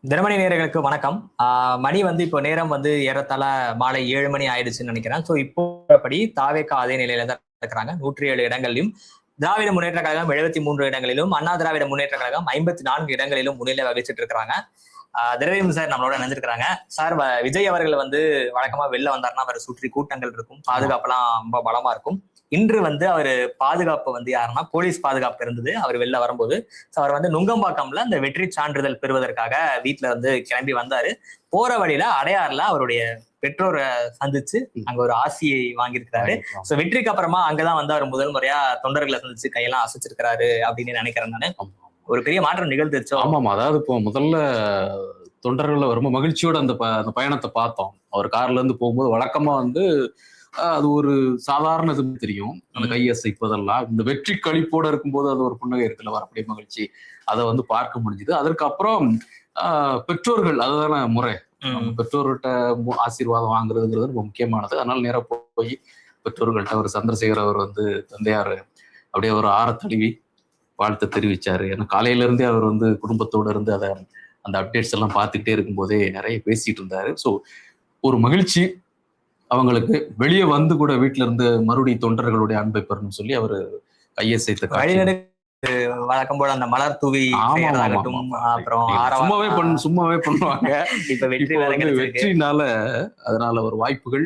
தினமணி நேயர்களுக்கு வணக்கம். மணி இப்போ நேரம் ஏறத்தாழ மாலை 7 மணி ஆயிடுச்சுன்னு நினைக்கிறேன். ஸோ இப்போப்படி தாவேகா அதே நிலையில தான் இருக்கிறாங்க. 107 இடங்களிலும், திராவிட முன்னேற்ற கழகம் 73 இடங்களிலும், அண்ணா திராவிட முன்னேற்ற கழகம் 54 இடங்களிலும் முன்னிலை வகிச்சிட்டு இருக்கிறாங்க. திரவியம் சார் நம்மளோட நினைஞ்சிருக்கிறாங்க. சார், விஜய் அவர்கள் வழக்கமா வெளில வந்தாருன்னா அவரை சுற்றி கூட்டங்கள் இருக்கும், பாதுகாப்புலாம் ரொம்ப பலமா இருக்கும். இன்று அவரு பாதுகாப்பு யாருன்னா போலீஸ் பாதுகாப்பு இருந்தது அவர் வெளில வரும்போது. அவர் நுங்கம்பாக்கம்ல அந்த வெற்றி சான்றிதழ் பெறுவதற்காக வீட்டுல கிளம்பி வந்தாரு. போற வழியில அடையாறுல அவருடைய பெற்றோரை சந்திச்சு அங்க ஒரு ஆசியை வாங்கியிருக்கிறாரு. சோ வெற்றிக்கு அப்புறமா அங்கதான் அவர் முதல் முறையா தொண்டர்களை சந்திச்சு கையெல்லாம் அசைச்சிருக்கிறாரு அப்படின்னு நினைக்கிறேன் நானு. ஒரு பெரிய மாற்றம் நிகழ்ந்துருச்சோ? ஆமாமா. அதாவது இப்போ முதல்ல தொண்டர்கள் ரொம்ப மகிழ்ச்சியோட அந்த பயணத்தை பார்த்தோம். அவர் கார்ல இருந்து போகும்போது வழக்கமா அது ஒரு சாதாரண இது தெரியும், அந்த கையசைப்பதெல்லாம். இந்த வெற்றி கழிப்போட இருக்கும்போது அது ஒரு புன்னகை இருக்குல்ல, வரக்கூடிய மகிழ்ச்சி, அதை பார்க்க முடிஞ்சுது. அதற்கப்புறம் பெற்றோர்கள், அதுதான முறை. பெற்றோர்கிட்ட ஆசீர்வாதம் வாங்குறதுங்கிறது ரொம்ப முக்கியமானது. அதனால நேரம் போய் பெற்றோர்கள்ட்ட அவர் சந்திரசேகர் அவர் தந்தையார் அப்படியே ஒரு ஆற தழுவி வாழ்த்து தெரிவிச்சாரு. ஏன்னா காலையில இருந்தே அவர் குடும்பத்தோட இருந்து அந்த அப்டேட்ஸ் எல்லாம் பார்த்துக்கிட்டே இருக்கும்போதே நிறைய பேசிட்டு இருந்தாரு. ஸோ ஒரு மகிழ்ச்சி அவங்களுக்கு. வெளியே கூட வீட்டுல இருந்து மறுபடியும் தொண்டர்களுடைய அன்பை பெறணும்னு சொல்லி அவர் கையசைத்த வழக்கம் போல அந்த மலர் தூவி அப்புறம் சும்மாவே பண்ணுவாங்க. இப்ப வெற்றினால அதனால ஒரு வாய்ப்புகள்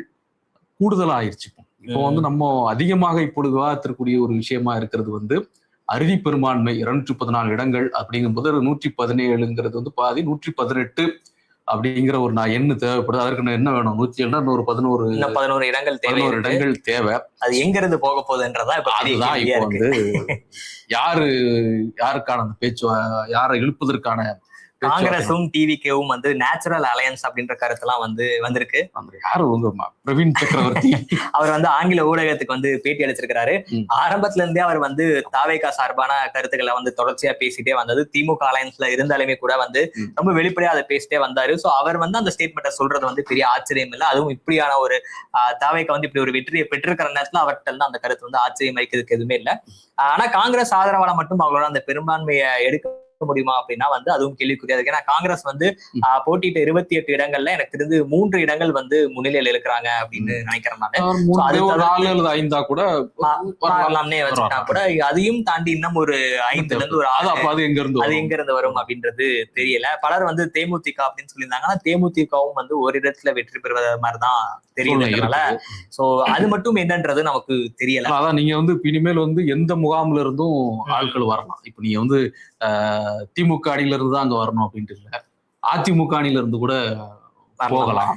கூடுதலா ஆயிடுச்சு. இப்போ நம்ம அதிகமாக இப்பொழுது விவாதத்திற்குரிய ஒரு விஷயமா இருக்கிறது அறுதி பெரும்பான்மை 214 இடங்கள் அப்படிங்கும்போது 117ங்கிறது பாதி 118 அப்படிங்கிற ஒரு எண்ணு தேவைப்படுது. அதற்கு என்ன வேணும்? 107 இன்னொரு 11 இடங்கள் தேவை. அது எங்க இருந்து போக போகுதுன்றதா அதுதான் இப்போ யாருக்கான அந்த பேச்சு, யாரை இழுப்பதற்கான காங்கிரஸும் டிவிகேவும் நேச்சுரல் அலையன்ஸ் அப்படின்ற கருத்தெல்லாம் வந்திருக்கு. யாரு பிரவீன் சக்கரவர்த்தி அவர் ஆங்கில ஊடகத்துக்கு பேட்டி அளிச்சிருக்கிறாரு. ஆரம்பத்துல இருந்தே அவர் தாவேகா சார்பான கருத்துக்களை தொடர்ச்சியா பேசிட்டே வந்தது. திமுக அலையன்ஸ்ல இருந்தாலுமே கூட ரொம்ப வெளிப்படையா அதை பேசிட்டே வந்தாரு. சோ அவர் அந்த ஸ்டேட்மெண்ட்டை சொல்றது பெரிய ஆச்சரியம் இல்லை. அதுவும் இப்படியான ஒரு தாவேகா இப்படி ஒரு வெற்றியை பெற்றிருக்கிற நேரத்துல அவர்கிட்ட அந்த கருத்து ஆச்சரியம் வைக்கிறதுக்கு எதுவுமே இல்லை. ஆனா காங்கிரஸ் ஆதரவால மட்டும் அவங்களோட அந்த பெரும்பான்மையை எடுக்க முடியுமா அப்படின்னா அதுவும் கேள்விக்குரியாது. ஏன்னா காங்கிரஸ் போட்டியிட்ட 28 இடங்கள்ல எனக்கு தெரிந்து 3 இடங்கள் முன்னிலையில் இருக்கிறாங்க அப்படின்னு நினைக்கிறேன் நான். கூட அதையும் தாண்டி இன்னும் ஒரு 5ல இருந்து ஒரு 6 அது எங்க இருந்து வரும் அப்படின்றது தெரியல. பலர் தேமுதிக அப்படின்னு சொல்லியிருந்தாங்க. ஆனா தேமுதிகவும் ஒரு இடத்துல வெற்றி பெறுவது மாதிரிதான் தெரியல. சோ அது மட்டும் என்னன்றது நமக்கு தெரியல. அதான் நீங்க இனிமேல் எந்த முகாம்ல இருந்தும் ஆட்கள் வரலாம். இப்ப நீங்க திமுக அணில இருந்து தான் அங்க வரணும் அப்படின்ட்டு இல்ல, அதிமுக அணில இருந்து கூட போகலாம்.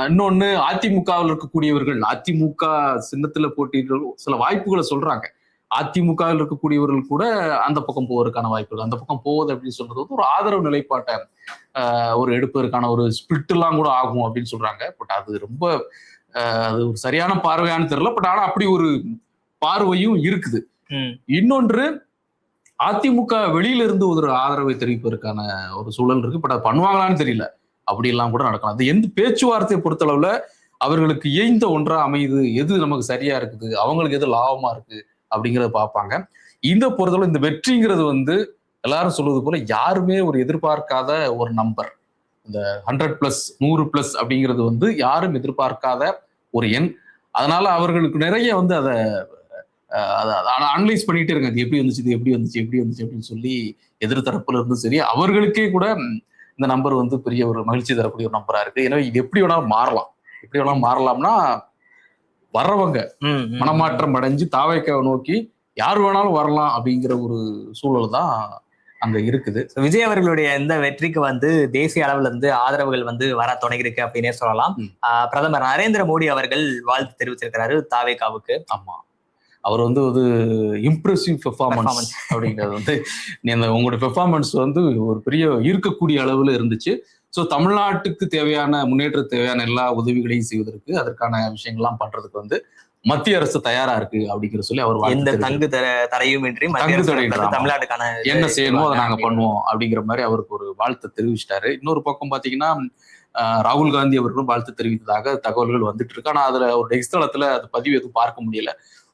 இன்னொன்னு, அதிமுகவில் இருக்கக்கூடியவர்கள் அதிமுக சின்னத்துல போட்டிகள் சில வாய்ப்புகளை சொல்றாங்க. அதிமுகவில் இருக்கக்கூடியவர்கள் கூட அந்த பக்கம் போவதற்கான வாய்ப்புகள், அந்த பக்கம் போவது அப்படின்னு சொல்றது ஒரு ஆதரவு நிலைப்பாட்டை ஒரு எடுப்பதற்கான ஒரு ஸ்பிரிட் எல்லாம் கூட ஆகும் அப்படின்னு சொல்றாங்க. பட் அது ரொம்ப அது ஒரு சரியான பார்வையானு தெரியல. பட் ஆனா அப்படி ஒரு பார்வையும் இருக்குது. இன்னொன்று, அதிமுக வெளியில இருந்து ஒரு ஆதரவை தெரிவிப்பதற்கான ஒரு சூழல் இருக்கு. பட் அது பண்ணுவாங்களான்னு தெரியல. அப்படி எல்லாம் கூட நடக்கலாம். அது எந்த பேச்சுவார்த்தையை பொறுத்தளவுல அவர்களுக்கு இயைந்த ஒன்றா அமையுது, எது நமக்கு சரியா இருக்குது, அவங்களுக்கு எது லாபமா இருக்கு அப்படிங்கறத பார்ப்பாங்க. இந்த பொறுத்தளவு இந்த வெற்றிங்கிறது எல்லாரும் சொல்வது போல யாருமே ஒரு எதிர்பார்க்காத ஒரு நம்பர். இந்த 100+, 100+ அப்படிங்கிறது யாரும் எதிர்பார்க்காத ஒரு எண். அதனால அவர்களுக்கு நிறைய அதை அனலைஸ் பண்ணிட்டே இருக்காங்க. இது எப்படி வந்துச்சு, இது எப்படி வந்துச்சு அப்படின்னு சொல்லி எதிர்த்தரப்புல இருந்து சரி, அவர்களுக்கே கூட இந்த நம்பர் பெரிய ஒரு மகிழ்ச்சி தரக்கூடிய ஒரு நம்பரா இருக்கு. எனவே இது எப்படி வேணாலும் மாறலாம். எப்படி வேணாலும் மாறலாம்னா வர்றவங்க மனமாற்றம் அடைஞ்சு தாவேக்காவை நோக்கி யார் வேணாலும் வரலாம் அப்படிங்கிற ஒரு சூழல் தான் அங்க இருக்குது. விஜய் அவர்களுடைய இந்த வெற்றிக்கு தேசிய அளவுல ஆதரவுகள் வர தொடங்கியிருக்கு அப்படின்னே சொல்லலாம். பிரதமர் நரேந்திர மோடி அவர்கள் வாழ்த்து தெரிவிச்சிருக்கிறாரு தாவேக்காவுக்கு. ஆமா, அவர் ஒரு இம்ப்ரெசிவ் பெர்ஃபார்மன்ஸ் அப்படிங்கிறது உங்களுடைய பெர்ஃபார்மன்ஸ் ஒரு பெரிய ஈர்க்கக்கூடிய அளவுல இருந்துச்சு. ஸோ தமிழ்நாட்டுக்கு தேவையான முன்னேற்ற தேவையான எல்லா உதவிகளையும் செய்வதற்கு, அதற்கான விஷயங்கள்லாம் பண்றதுக்கு மத்திய அரசு தயாரா இருக்கு அப்படிங்கிற சொல்லி அவர் எந்த தங்கு தடையுமின்றி தமிழ்நாட்டுக்கான என்ன செய்யணுமோ அதை நாங்க பண்ணுவோம் அப்படிங்கிற மாதிரி அவருக்கு ஒரு வாழ்த்து தெரிவிச்சிட்டாரு. இன்னொரு பக்கம் பாத்தீங்கன்னா ராகுல் காந்தி அவர்களும் வாழ்த்து தெரிவித்ததாக தகவல்கள் வந்துட்டு இருக்கு. ஆனா அதுல ஒரு எக்ஸ்தலத்துல அது பதிவு எதுவும் பார்க்க முடியல.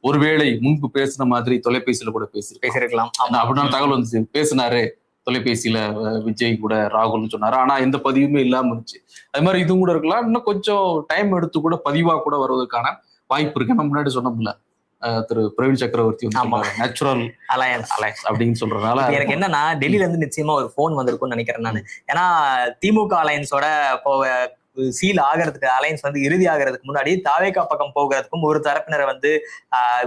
ஒருவேளை முன்பு பேசின மாதிரி தொலைபேசியில கூட பேசிருக்கலாம். அப்படின்னா தகவல் பேசினாரு தொலைபேசியில விஜய் கூட ராகுல்னு சொன்னாரு. ஆனா எந்த பதிவுமே இல்லாம இருந்துச்சு. அது மாதிரி இதுவும் கூட இருக்கலாம். இன்னும் கொஞ்சம் டைம் எடுத்து கூட பதிவா கூட வருவதற்கான வாய்ப்பு இருக்கு. நம்ம முன்னாடி சொன்னோம்ல, திரு பிரவீன் சக்கரவர்த்தி வந்து நேச்சுரல் அலையன்ஸ் அப்படின்னு சொல்றதுனால எனக்கு என்னன்னா டெல்லியில இருந்து நிச்சயமா ஒரு போன் வந்திருக்கும்னு நினைக்கிறேன் நான். ஏன்னா திமுக அலையன்ஸோட சீல் ஆகிறதுக்கு, அலையன்ஸ் வந்து இறுதி ஆகிறதுக்கு முன்னாடி தாவேகா பக்கம் போகிறதுக்கும் ஒரு தரப்பினரை வந்து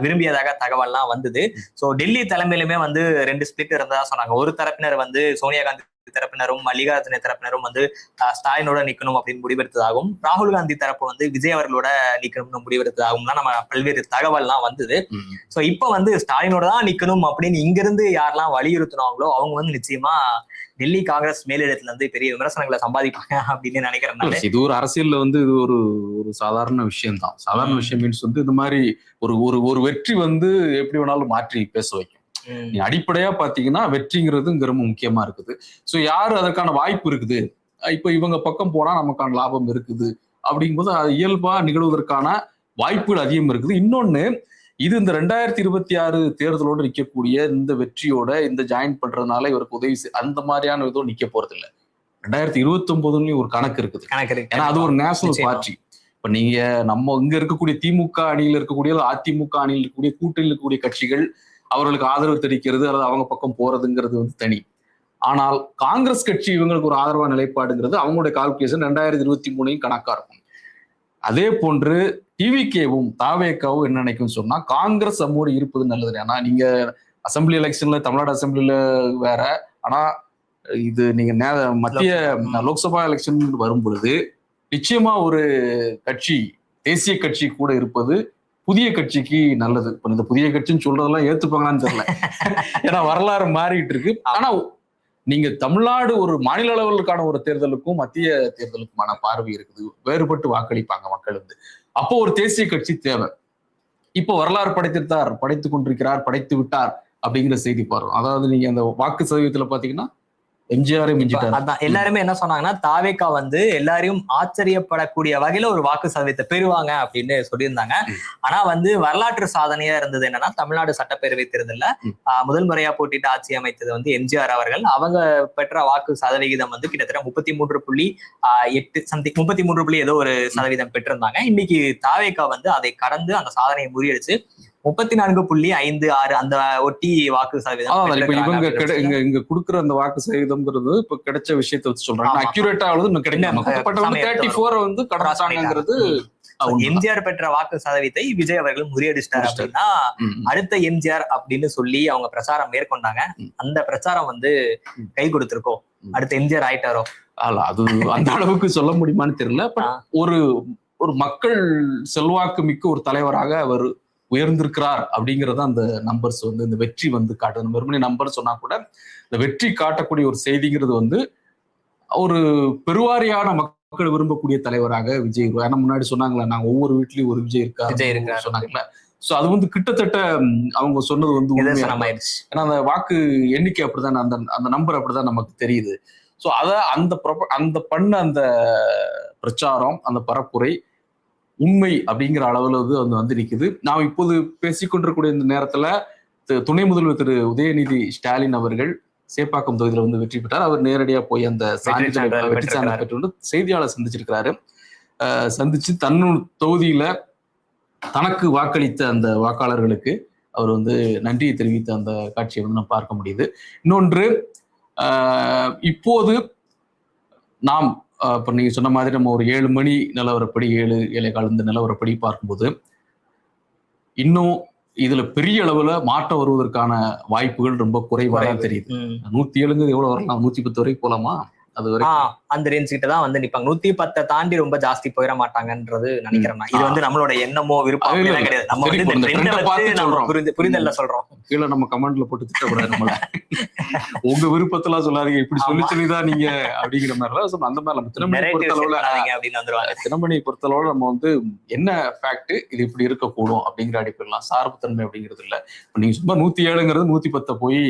விரும்பியதாக தகவல்லாம் வந்தது. சோ டெல்லி தலைமையிலுமே வந்து 2 ஸ்பிளிட் இருந்ததா சொன்னாங்க. ஒரு தரப்பினர் வந்து சோனியா காந்தி தரப்பினரும் மல்லிகார்ஜுன தரப்பினரும் வந்து ஸ்டாலினோட நிக்கணும் அப்படின்னு முடிவெடுத்ததாகவும், ராகுல் காந்தி தரப்பு வந்து விஜய் அவர்களோட நிக்கணும்னு முடிவெடுத்ததாகவும் தான் நம்ம பல்வேறு தகவல்லாம் வந்தது. சோ இப்ப வந்து ஸ்டாலினோட தான் நிக்கணும் அப்படின்னு இங்கிருந்து யாரெல்லாம் வலியுறுத்தினாங்களோ அவங்க வந்து நிச்சயமா டெல்லி காங்கிரஸ் மேலிடத்துல இருந்து பெரிய விமர்சனங்களை சம்பாதிப்பாங்க அப்படின்னு நினைக்கிறேன். இது ஒரு அரசியல்ல வந்து இது ஒரு ஒரு சாதாரண விஷயம் தான். சாதாரண விஷயம் மீன்ஸ் வந்து இந்த மாதிரி ஒரு வெற்றி வந்து எப்படி வேணாலும் மாற்றி பேச வைக்கும். நீ அடிப்படையா பாத்தீங்கன்னா வெற்றிங்கிறது இங்க ரொம்ப முக்கியமா இருக்குது. சோ யாரு அதற்கான வாய்ப்பு இருக்குது, இப்ப இவங்க பக்கம் போனா நமக்கான லாபம் இருக்குது அப்படிங்கும்போது அது இயல்பா நிகழ்வதற்கான வாய்ப்புகள் அதிகம் இருக்குது. இன்னொன்னு, இது இந்த 2026 தேர்தலோடு நிக்கக்கூடிய இந்த வெற்றியோட இந்த ஜாயின் பண்றதுனால இவருக்கு உதவி அந்த மாதிரியான இதுவும் நிக்க போறது இல்லை. 2029 ஒரு கணக்கு இருக்குது. ஏன்னா அது ஒரு நேஷனல் பார்ட்டி. இப்ப நீங்க நம்ம இங்க இருக்கக்கூடிய திமுக அணியில் இருக்கக்கூடிய அதிமுக அணியில் இருக்கக்கூடிய கூட்டணியில் இருக்கக்கூடிய கட்சிகள் அவர்களுக்கு ஆதரவு தெரிவிக்கிறது அல்லது அவங்க பக்கம் போறதுங்கிறது வந்து தனி. ஆனால் காங்கிரஸ் கட்சி இவங்களுக்கு ஒரு ஆதரவான நிலைப்பாடுங்கிறது அவங்களுடைய கால்குலேஷன் 2023 கணக்கா இருக்கும். அதே போன்று டிவிகேவும் தாவேகாவும் என்ன நினைக்கும் சொன்னா, காங்கிரஸ் நம்மோடு இருப்பது நல்லது. ஆனா நீங்க அசம்பிளி எலெக்ஷன்ல தமிழ்நாடு அசம்பிளில வேற, ஆனா இது நீங்க மத்திய லோக்சபா எலெக்ஷன் வரும் பொழுது நிச்சயமா ஒரு கட்சி, தேசிய கட்சி கூட இருப்பது புதிய கட்சிக்கு நல்லது. இப்ப இந்த புதிய கட்சின்னு சொல்றதெல்லாம் ஏத்துப்பாங்களான்னு தெரியல. ஏன்னா வரலாறு மாறிட்டு இருக்கு. ஆனா நீங்க தமிழ்நாடு ஒரு மாநில அளவிற்கான ஒரு தேர்தலுக்கும் மத்திய தேர்தலுக்குமான பார்வை இருக்குது. வேறுபட்டு வாக்களிப்பாங்க மக்கள் வந்து. அப்போ ஒரு தேசிய கட்சி தேவை. இப்போ வரலாறு படைத்துக் கொண்டிருக்கிறார், படைத்து விட்டார் அப்படிங்கிற செய்தி பாருங்க. அதாவது நீங்க அந்த வாக்கு சதவீதத்துல பாத்தீங்கன்னா எம்ஜிஆரே மிஞ்சிட்டார். அதான் எல்லாருமே என்ன சொன்னாங்கன்னா, தாவேகா வந்து எல்லாரையும் ஆச்சரியப்படக்கூடிய வகையில ஒரு வாக்கு சதவீதத்தை பெறுவாங்க அப்படின்னு சொல்லியிருந்தாங்க. ஆனா வந்து வரலாற்று சாதனையா இருந்தது என்னன்னா, தமிழ்நாடு சட்டப்பேரவை தேர்தல்ல முதல் முறையா போட்டிட்டு ஆட்சி அமைத்தது வந்து எம்ஜிஆர் அவர்கள். அவங்க பெற்ற வாக்கு சதவிகிதம் வந்து கிட்டத்தட்ட 33.8 சம்திங் 33 ஏதோ ஒரு சதவீதம் பெற்றிருந்தாங்க. இன்னைக்கு தாவேகா வந்து அதை கடந்து அந்த சாதனையை முறியடிச்சு 34.56 அந்த ஒட்டி வாக்கு சதவீதம். இவங்க இங்க குடுக்குற அந்த வாக்கு சதவீதம்ங்கிறது இப்ப கிடைச்ச விஷயத்தை வச்சு சொல்றாங்க. அக்யூரேட்டா வந்து கடந்தாங்கிறது. எம்ஜிஆர் பெற்ற வாக்கு சதவீதத்தை விஜய் அவர்கள் முறியடிச்சிட்டாரு அப்படின்னா அடுத்த எம்ஜிஆர் அப்படின்னு சொல்லி அவங்க பிரச்சாரம் மேற்கொண்டாங்க. அந்த பிரச்சாரம் வந்து கை கொடுத்திருக்கோம். அடுத்த எம்ஜிஆர் ஆயிட்டாரோ அது அந்த அளவுக்கு சொல்ல முடியுமான்னு தெரியல. ஒரு மக்கள் செல்வாக்கு மிக்க ஒரு தலைவராக அவர் உயர்ந்திருக்கிறார் அப்படிங்கறத அந்த நம்பர்ஸ் வந்து இந்த வெற்றி வந்து காட்டுது. வெறுமனே நம்பர் சொன்னா கூட இந்த வெற்றி காட்டக்கூடிய ஒரு செய்திங்கிறது வந்து ஒரு பெருவாரியான மக்கள் விரும்பக்கூடிய தலைவராக விஜய். ஏன்னா முன்னாடி சொன்னாங்களா, நாங்க ஒவ்வொரு வீட்லயும் ஒரு விஜய் இருக்கா சொன்னாங்கல்ல. சோ அது வந்து கிட்டத்தட்ட அவங்க சொன்னது வந்து ஏன்னா அந்த வாக்கு எண்ணிக்கை அப்படிதான், அந்த நம்பர் அப்படிதான் நமக்கு தெரியுது. சோ அந்த பண்ண அந்த பிரச்சாரம், அந்த பரப்புரை உண்மை அப்படிங்கிற அளவுல வந்து நிக்குது. நாம் இப்போது பேசிக்கொண்டிருக்கூடிய இந்த நேரத்துல துணை முதல்வர் திரு உதயநிதி ஸ்டாலின் அவர்கள் சேப்பாக்கம் தொகுதியில வந்து வெற்றி பெற்றார். அவர் நேரடியா போய் அந்த வெற்றி சான்றிதழ் பெற்று செய்தியாளர் சந்திச்சிருக்கிறாரு. சந்திச்சு தொகுதியில தனக்கு வாக்களித்த அந்த வாக்காளர்களுக்கு அவர் வந்து நன்றியை தெரிவித்த அந்த காட்சியை வந்து நம்ம பார்க்க முடியுது. இன்னொன்று, இப்போது நாம் இப்ப நீங்க சொன்ன மாதிரி நம்ம ஒரு 7 மணி நிலவரப்படி 7 இந்த நிலவரப்படி பார்க்கும்போது இன்னும் இதுல பெரிய அளவுல மாற்றம் வருவதற்கான வாய்ப்புகள் ரொம்ப குறைவாக தெரியுது. 107 எவ்வளவு வரலாம், 110 வரைக்கும் போலாமா? அது வரைக்கும் அந்த ரேஞ்ச் கிட்ட தான் வந்து நிப்பாங்க. 110 தாண்டி ரொம்ப ஜாஸ்தி போயிட மாட்டாங்கன்றது நினைக்கிறேன். இது வந்து நம்மளோட எண்ணமோ விருப்பம் கிடையாது. நம்ம வந்து புரிதல்ல சொல்றோம். கீழே நம்ம கமெண்ட்ல போட்டு திட்டக்கூடாது. நம்மள உங்க விருப்பத்தெல்லாம் சொல்லாதீங்க, இப்படி சொல்லிதான் நீங்க அப்படிங்கிற மாதிரிலாம் அந்த மாதிரி நம்ம தினமணியை பொறுத்தளவுல நம்ம வந்து என்ன ஃபேக்ட், இது இப்படி இருக்கக்கூடும் அப்படிங்கிற அடிப்படைலாம் சார்பு தன்மை அப்படிங்கிறது இல்ல. நீங்க சும்மா 107ங்கிறது 110 போய்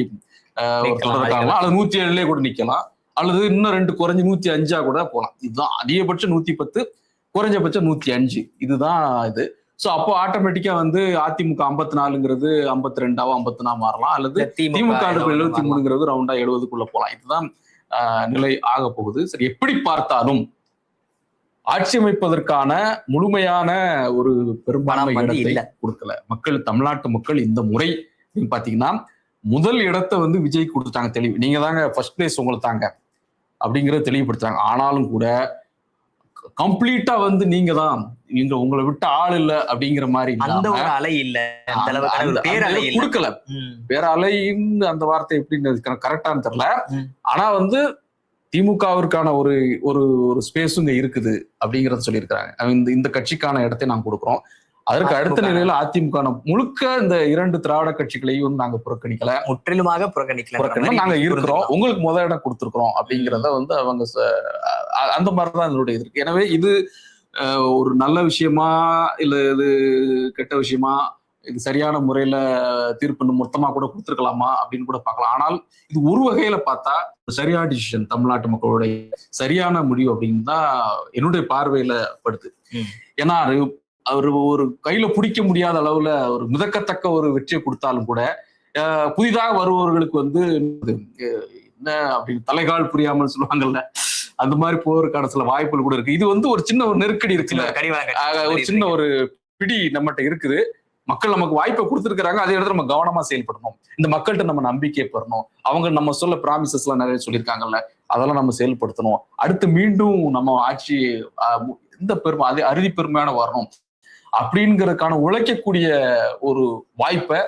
அல்லது 107 கூட நிக்கலாம், அல்லது இன்னும் 2 குறைஞ்சு 105 கூட போகலாம். இதுதான் அதிகபட்சம் 110, குறைஞ்சபட்சம் 105. இதுதான் இது. சோ அப்போ ஆட்டோமேட்டிக்கா வந்து அதிமுக 54ங்கிறது 52 54 மாறலாம், அல்லது திமுக 73ங்கிறது ரவுண்டா 70க்குள்ள போலாம். இதுதான் நிலை ஆக போகுது. சரி, எப்படி பார்த்தாலும் ஆட்சி அமைப்பதற்கான முழுமையான ஒரு பெரும்பான்மை இடத்தை கொடுக்கல மக்கள். தமிழ்நாட்டு மக்கள் இந்த முறை பாத்தீங்கன்னா முதல் இடத்தை வந்து விஜய் கொடுத்துட்டாங்க. தெளிவு, நீங்க தாங்க ஃபர்ஸ்ட் பிளேஸ் உங்களை தாங்க அப்படிங்கறத தெளிவுபடுத்தாங்க. ஆனாலும் கூட கம்ப்ளீட்டா வந்து நீங்க தான், நீங்க உங்களை விட்டு ஆள் இல்ல அப்படிங்கிற மாதிரி அந்த ஒரு அலை இல்ல, கொடுக்கல. வேற அலைன்னு அந்த வார்த்தை எப்படி கரெக்டான்னு தெரியல. ஆனா வந்து திமுகவிற்கான ஒரு ஒரு ஒரு ஸ்பேஸ் இங்க இருக்குது அப்படிங்கறத சொல்லியிருக்காங்க. இந்த கட்சிக்கான இடத்தை நாங்க கொடுக்குறோம். அதற்கு அடுத்த நிலையில அதிமுக முழுக்க இந்த 2 திராவிட கட்சிகளையும் நாங்க புறக்கணிக்கல, முற்றிலுமாக புறக்கணிக்கல. நாங்க இருக்கிறோம், உங்களுக்கு முதல் இடம் கொடுத்துருக்கிறோம் அப்படிங்கிறத வந்து அவங்க அந்த மாதிரிதான் என்னுடைய இது இருக்கு. எனவே இது ஒரு நல்ல விஷயமா இல்ல இது கெட்ட விஷயமா, இது சரியான முறையில தீர்ப்பு மொத்தமா கூட கொடுத்துருக்கலாமா அப்படின்னு கூட பார்க்கலாம். ஆனால் இது ஒரு வகையில பார்த்தா சரியான டிசிஷன், தமிழ்நாட்டு மக்களுடைய சரியான முடிவு அப்படின்னு தான் என்னுடைய பார்வையில படுது. ஏன்னா அவர் ஒரு கையில பிடிக்க முடியாத அளவுல ஒரு மிதக்கத்தக்க ஒரு வெற்றியை கொடுத்தாலும் கூட புதிதாக வருபவர்களுக்கு வந்து என்ன அப்படின்னு தலைகால் புரியாமல் சொல்லுவாங்கல்ல, அந்த மாதிரி போறதுக்கான சில வாய்ப்புகள் கூட இருக்கு. இது வந்து ஒரு சின்ன ஒரு நெருக்கடி இருக்குல்ல, ஒரு சின்ன ஒரு பிடி நம்மகிட்ட இருக்குது. மக்கள் நமக்கு வாய்ப்பை கொடுத்துருக்காங்க, அதே இடத்துல நம்ம கவனமா செயல்படணும். இந்த மக்கள்கிட்ட நம்ம நம்பிக்கையை பெறணும். அவங்க நம்ம சொல்ல ப்ராமிசஸ் எல்லாம் நிறைய சொல்லியிருக்காங்கல்ல, அதெல்லாம் நம்ம செயல்படுத்தணும். அடுத்து மீண்டும் நம்ம ஆட்சி இந்த பெருமை அதே அறுதி பெருமையான வரணும் அப்படிங்கிறதுக்கான உழைக்கக்கூடிய ஒரு வாய்ப்பை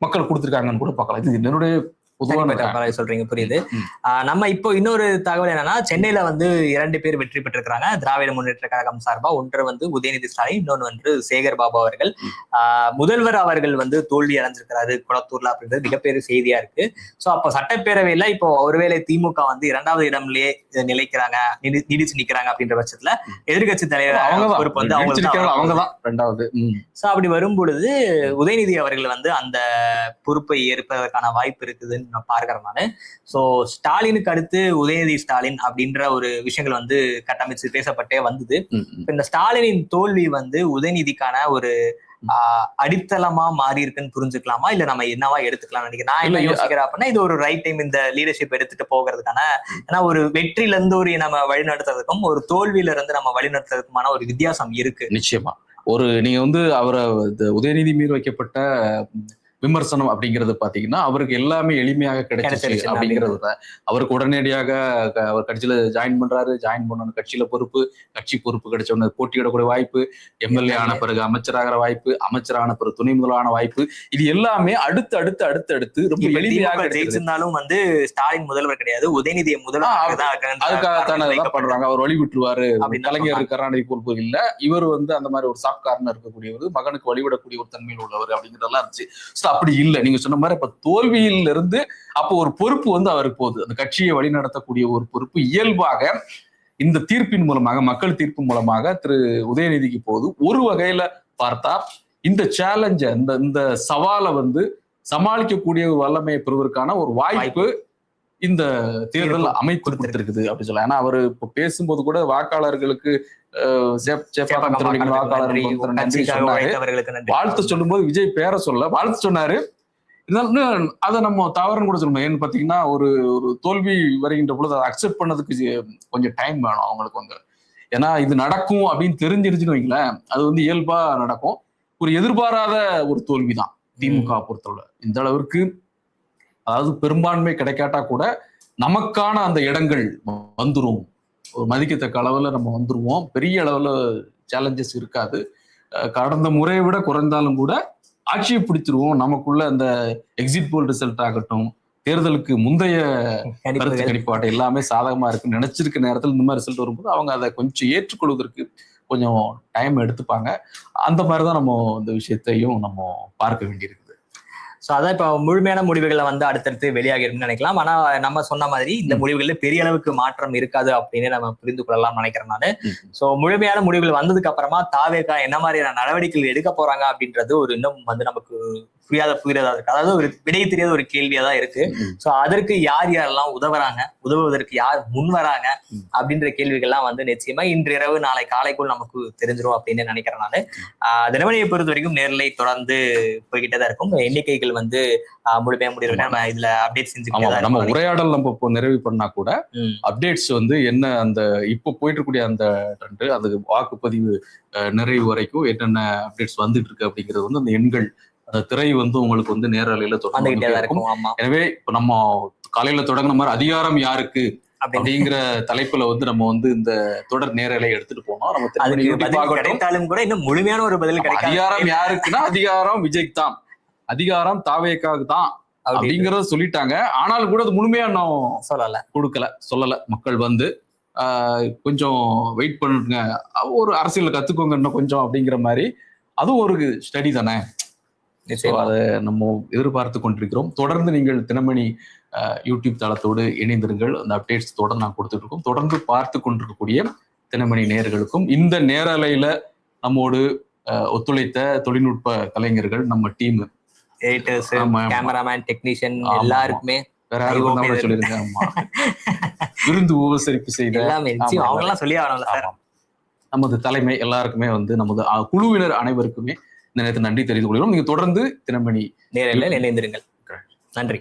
மக்கள் கொடுத்துருக்காங்கன்னு கூட பார்க்கலாம். இது என்னுடைய சொல்றீங்க, புரியுது. நம்ம இப்போ இன்னொரு தகவல் என்னன்னா, சென்னையில வந்து 2 பேர் வெற்றி பெற்றிருக்கிறாங்க திராவிட முன்னேற்ற கழகம் சார்பா. ஒன்று வந்து உதயநிதி ஸ்டாலின், இன்னொன்று வந்து சேகர் பாபு அவர்கள். முதல்வர் அவர்கள் வந்து தோல்வி அடைஞ்சிருக்கிறாரு குளத்தூர்ல அப்படின்றது மிகப்பெரிய செய்தியா இருக்கு. சோ அப்போ சட்டப்பேரவையில இப்போ ஒருவேளை திமுக வந்து 2வது இடம்லயே நிலைக்கிறாங்க, நீடிச்சு நிக்கிறாங்க அப்படின்ற பட்சத்துல எதிர்கட்சி தலைவர் பொறுப்பு வந்து அவங்கதான் 2வது. சோ அப்படி வரும் பொழுது உதயநிதி அவர்கள் வந்து அந்த பொறுப்பை ஏற்பதற்கான வாய்ப்பு இருக்குதுன்னு நான் பார்க்கிறேன் நானு. சோ ஸ்டாலினுக்கு அடுத்து உதயநிதி ஸ்டாலின் அப்படின்ற ஒரு விஷயங்கள் வந்து கட்டமைச்சு பேசப்பட்டே வந்தது. இந்த ஸ்டாலினின் தோல்வி வந்து உதயநிதிக்கான ஒரு அடித்தளமா மாறி இருக்குன்னு புரிஞ்சுக்கலாமா, இல்ல நம்ம என்னவா எடுத்துக்கலாம் நினைக்கிறேன். நான் என்ன யோசிக்கிறேன் அப்படின்னா, இது ஒரு ரைட் டைம் இந்த லீடர்ஷிப் எடுத்துட்டு போகிறதுக்கான. ஏன்னா ஒரு வெற்றில இருந்து ஒரு நம்ம வழிநடத்துறதுக்கும் ஒரு தோல்வியில இருந்து நம்ம வழிநடத்துறதுக்குமான ஒரு வித்தியாசம் இருக்கு. நிச்சயமா ஒரு நீங்க வந்து அவரை உதயநிதி மீது வைக்கப்பட்ட விமர்சனம் அப்படிங்கிறது பாத்தீங்கன்னா அவருக்கு எல்லாமே எளிமையாக கிடைச்சிருச்சு அப்படிங்கிறது. அவருக்கு உடனடியாக அவர் கட்சியில ஜாயின் பண்றாரு, ஜாயின் பண்ண கட்சியில கட்சி பொறுப்பு கிடைச்ச உடனே போட்டியிடக்கூடிய வாய்ப்பு, எம்எல்ஏ ஆன பிறகு அமைச்சராகிற வாய்ப்பு, அமைச்சரான பிறகு துணை முதல்வரான வாய்ப்பு, இது எல்லாமே அடுத்து ரொம்ப எளிமையாக ஜெயிச்சிருந்தாலும் வந்து ஸ்டாலின் முதல்வர் கிடையாது, உதயநிதியை முதல்வர் அதுக்காக பண்றாங்க. அவர் வழி விட்டுருவாரு, கலைஞர் கருணாநிதி பொறுப்பு இல்ல, இவர் வந்து அந்த மாதிரி ஒரு சாஃப்ட் கார்னர் இருக்கக்கூடியவர், மகனுக்கு வழிவிடக்கூடிய ஒரு தன்மையில் உள்ளவர் அப்படிங்கிறதெல்லாம் இருந்துச்சு. அப்படி இல்லை, நீங்க சொன்ன மாதிரி இப்ப தோல்வியில் இருந்து அப்போ ஒரு பொறுப்பு வந்து அவருக்கு போகுது. அந்த கட்சியை வழி நடத்தக்கூடிய ஒரு பொறுப்பு இயல்பாக இந்த தீர்ப்பின் மூலமாக, மக்கள் தீர்ப்பு மூலமாக திரு உதயநிதிக்கு போகுது. ஒரு வகையில பார்த்தா இந்த சேலஞ்ச, இந்த சவாலை வந்து சமாளிக்கக்கூடிய ஒரு வல்லமையை பெறுவதற்கான ஒரு வாய்ப்பு இந்த தேர்தல் அமைப்பு கொடுத்திருக்குது அப்படி சொல்லலாம். ஏன்னா அவரு இப்ப பேசும்போது கூட வாக்காளர்களுக்கு வாழ்த்து சொல்லும் போது விஜய் பேரை சொல்ல வாழ்த்து சொன்னாரு. அதை நம்ம தவறுன்னு கூட சொல்லணும். ஏன்னு பாத்தீங்கன்னா ஒரு தோல்வி வருகின்ற பொழுது அதை அக்செப்ட் பண்ணதுக்கு கொஞ்சம் டைம் வேணும் அவங்களுக்கு வந்து. ஏன்னா இது நடக்கும் அப்படின்னு தெரிஞ்சிருச்சுன்னு வைங்களேன், அது வந்து இயல்பா நடக்கும். ஒரு எதிர்பாராத ஒரு தோல்விதான் திமுக பொறுத்தவரை. இந்த அளவிற்கு அதாவது பெரும்பான்மை கிடைக்காட்டா கூட நமக்கான அந்த இடங்கள் வந்துரும், ஒரு மதிக்கத்தக்க அளவுல நம்ம வந்துருவோம். பெரிய அளவுல சேலஞ்சஸ் இருக்காது. கடந்த முறையை விட குறைந்தாலும் கூட ஆட்சியை பிடிச்சிருவோம். நமக்குள்ள அந்த எக்ஸிட் போல் ரிசல்ட் ஆகட்டும், தேர்தலுக்கு முந்தைய கருத்து கணிப்பாடு எல்லாமே சாதகமா இருக்குன்னு நினைச்சிருக்க நேரத்தில் இந்த மாதிரி ரிசல்ட் வரும்போது அவங்க அதை கொஞ்சம் ஏற்றுக்கொள்வதற்கு கொஞ்சம் டைம் எடுத்துப்பாங்க. அந்த மாதிரிதான் நம்ம இந்த விஷயத்தையும் நம்ம பார்க்க வேண்டியிருக்கு. ஸோ அதான் இப்போ முழுமையான முடிவுகளை வந்து அடுத்தடுத்து வெளியாகிருக்குன்னு நினைக்கலாம். ஆனா நம்ம சொன்ன மாதிரி இந்த முடிவுகளில் பெரிய அளவுக்கு மாற்றம் இருக்காது அப்படின்னு நம்ம புரிந்து கொள்ளலாம் நினைக்கிறேன் நான். ஸோ முழுமையான முடிவுகள் வந்ததுக்கு அப்புறமா தாவேகா என்ன மாதிரியான நடவடிக்கைகள் எடுக்க போறாங்க அப்படின்றது ஒரு இன்னும் வந்து நமக்கு புரியாததா இருக்கு. அதாவது ஒரு விடை தெரியாத ஒரு கேள்வியா தான் இருக்கு. ஸோ அதற்கு யார் யாரெல்லாம் உதவுறாங்க, உதவுவதற்கு யார் முன் வராங்க அப்படின்ற கேள்விகள்லாம் வந்து நிச்சயமா இன்று இரவு நாளை காலைக்குள் நமக்கு தெரிஞ்சிரும் அப்படின்னு நினைக்கிறேன் நான். தினமணியை பொறுத்த வரைக்கும் நேரலை தொடர்ந்து போய்கிட்டே தான் இருக்கும். எண்ணிக்கைகள் வந்து முழுமையா முடிவு நம்ம இதுல அப்டேட் செஞ்சு நம்ம உரையாடல் நம்ம இப்போ நிறைவு பண்ணா கூட அப்டேட்ஸ் வந்து என்ன அந்த இப்போ போயிட்டு இருக்கக்கூடிய அந்த ட்ரெண்ட் அது வாக்குப்பதிவு நிறைவு வரைக்கும் என்னென்ன அப்டேட்ஸ் வந்துட்டு இருக்கு அப்படிங்கிறது வந்து அந்த எண்கள் அந்த திரை வந்து உங்களுக்கு வந்து நேரலையில தொடர்ந்துகிட்டே இருக்கும். எனவே இப்ப நம்ம காலையில தொடங்கின மாதிரி அதிகாரம் யாருக்கு அப்படிங்கிற தலைப்புல வந்து நம்ம வந்து இந்த தொடர் நேரலை எடுத்துட்டு போனோம். நம்ம கிடைத்தாலும் கூட இன்னும் முழுமையான ஒரு பதில் கிடைக்கும். அதிகாரம் யாருக்குன்னா அதிகாரம் விஜய்க்கு தான், அதிகாரம் தாவேக்காவுக்கு தான் அப்படிங்கறத சொல்லிட்டாங்க. ஆனாலும் கூட அது முழுமையா நான் சொல்லல. மக்கள் வந்து கொஞ்சம் வெயிட் பண்ணுங்க, ஒரு அரசியல் கத்துக்கோங்க இன்னும் கொஞ்சம் அப்படிங்கிற மாதிரி அதுவும் ஒரு ஸ்டடி தானே. அதை நம்ம எதிர்பார்த்து கொண்டிருக்கிறோம். தொடர்ந்து நீங்கள் தினமணி யூடியூப் தளத்தோடு இணைந்திருங்கள். அந்த அப்டேட்ஸ் தொடர்ந்து நான் கொடுத்துட்டு இருக்கோம். தொடர்ந்து பார்த்து கொண்டிருக்கக்கூடிய தினமணி நேயர்களுக்கும் இந்த நேரலையில நம்மோடு ஒத்துழைத்த தொழில்நுட்ப கலைஞர்கள், நம்ம டீம் கேமராமேன், டெக்னீஷியன் எல்லாருக்குமே வேற யாரும் சொல்லிருங்க. விருந்து உபசரிப்பு செய்த நமது தலைமை எல்லாருக்குமே வந்து நமது குழுவினர் அனைவருக்குமே இந்த நேரத்தில் நன்றி தெரிவித்துக் கொள்கிறோம். நீங்க தொடர்ந்து தினமணி நேரில் இணைந்திருங்கள். நன்றி.